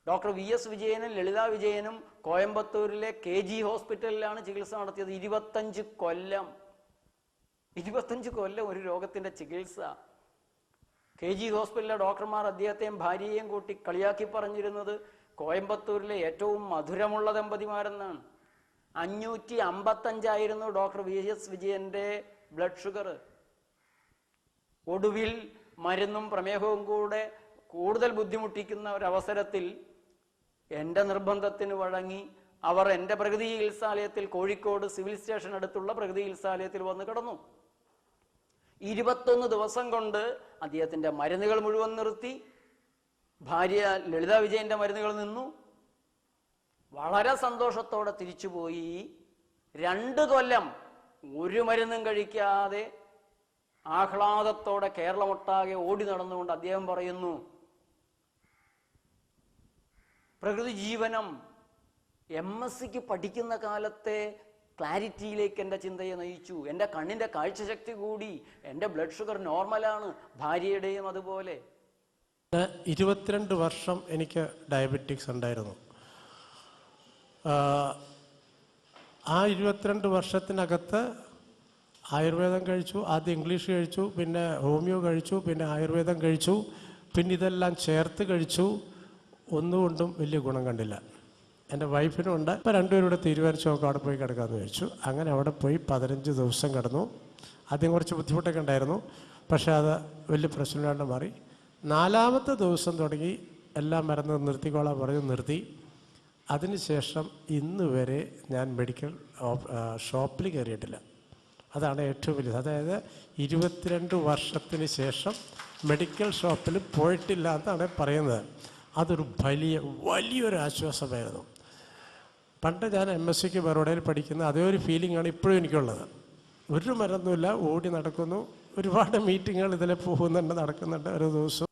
Doctor VS വിജയനും ലളിത വിജയനും കോയമ്പത്തൂരിലെ KG ഹോസ്പിറ്റലിലാണ് ചികിത്സ നടത്തിയത്. 25 കൊല്ലം ഒരു രോഗത്തിന്റെ ചികിത്സ. KG ഹോസ്പിറ്റലിലെ ഡോക്ടർമാർ അദ്ദേഹത്തെയും ഭാര്യയെയും കൂട്ടി കളിയാക്കി പറഞ്ഞിരുന്നത് കോയമ്പത്തൂരിലെ ഏറ്റവും മധുരമുള്ള ദമ്പതിമാരെന്നാണ്. 555 ഡോക്ടർ VS വിജയന്റെ ബ്ലഡ് ഷുഗർ. ഒടുവിൽ മരുന്നും പ്രമേഹവും കൂടെ കൂടുതൽ ബുദ്ധിമുട്ടിക്കുന്ന ഒരവസരത്തിൽ എൻ്റെ നിർബന്ധത്തിന് വഴങ്ങി അവർ എൻ്റെ പ്രകൃതി ചികിത്സാലയത്തിൽ, കോഴിക്കോട് സിവിൽ സ്റ്റേഷൻ അടുത്തുള്ള പ്രകൃതി ചികിത്സാലയത്തിൽ വന്ന് കിടന്നു. 21 ദിവസം കൊണ്ട് അദ്ദേഹത്തിൻ്റെ മരുന്നുകൾ മുഴുവൻ നിർത്തി. ഭാര്യ ലളിത വിജയന്റെ മരുന്നുകൾ നിന്നു. വളരെ സന്തോഷത്തോടെ തിരിച്ചുപോയി. 2 കൊല്ലം ഒരു മരുന്നും കഴിക്കാതെ ആഹ്ലാദത്തോടെ കേരളമൊട്ടാകെ ഓടി നടന്നുകൊണ്ട് അദ്ദേഹം പറയുന്നു, പ്രകൃതി ജീവനം MSc പഠിക്കുന്ന കാലത്തെ ക്ലാരിറ്റിയിലേക്ക് എൻ്റെ ചിന്തയെ നയിച്ചു. എൻ്റെ കണ്ണിൻ്റെ കാഴ്ചശക്തി കൂടി, എൻ്റെ ബ്ലഡ് ഷുഗർ നോർമലാണ്, ഭാര്യയുടെയും അതുപോലെ. 22 വർഷം എനിക്ക് ഡയബറ്റിക്സ് ഉണ്ടായിരുന്നു. ആ 22 വർഷത്തിനകത്ത് ആയുർവേദം കഴിച്ചു, ആദ്യം ഇംഗ്ലീഷ് കഴിച്ചു, പിന്നെ ഹോമിയോ കഴിച്ചു, പിന്നെ ആയുർവേദം കഴിച്ചു, പിന്നെ ഇതെല്ലാം ചേർത്ത് കഴിച്ചു. ഒന്നുകൊണ്ടും വലിയ ഗുണം കണ്ടില്ല. എൻ്റെ വൈഫിനുണ്ട്. ഇപ്പോൾ രണ്ടുപേരും കൂടെ തീരുമാനിച്ചു നോക്കാം അവിടെ പോയി കിടക്കാമെന്ന് ചോദിച്ചു. അങ്ങനെ അവിടെ പോയി 15 ദിവസം കിടന്നു. ആദ്യം കുറച്ച് ബുദ്ധിമുട്ടൊക്കെ ഉണ്ടായിരുന്നു, പക്ഷേ അത് വലിയ പ്രശ്നമില്ലാണ്ട് മാറി. 4-ാമത്തെ ദിവസം തുടങ്ങി എല്ലാ മരുന്നും നിർത്തിക്കോളാൻ പറഞ്ഞു, നിർത്തി. അതിനുശേഷം ഇന്ന് വരെ ഞാൻ മെഡിക്കൽ ഷോപ്പിൽ കയറിയിട്ടില്ല. അതാണ് ഏറ്റവും വലിയത്. അതായത് 22 വർഷത്തിന് ശേഷം മെഡിക്കൽ ഷോപ്പിൽ പോയിട്ടില്ല എന്നാണ് പറയുന്നത്. അതൊരു വലിയൊരു ആശ്വാസമായിരുന്നു. പണ്ട് ഞാൻ MScക്ക് ബറോഡയിൽ പഠിക്കുന്ന അതേ ഒരു ഫീലിംഗാണ് ഇപ്പോഴും എനിക്കുള്ളത്. ഒരു മരുന്നുമില്ല, ഓടി നടക്കുന്നു, ഒരുപാട് മീറ്റിങ്ങുകൾ ഇതിൽ പോകുന്നുണ്ട്, നടക്കുന്നുണ്ട്. ഒരു ദിവസവും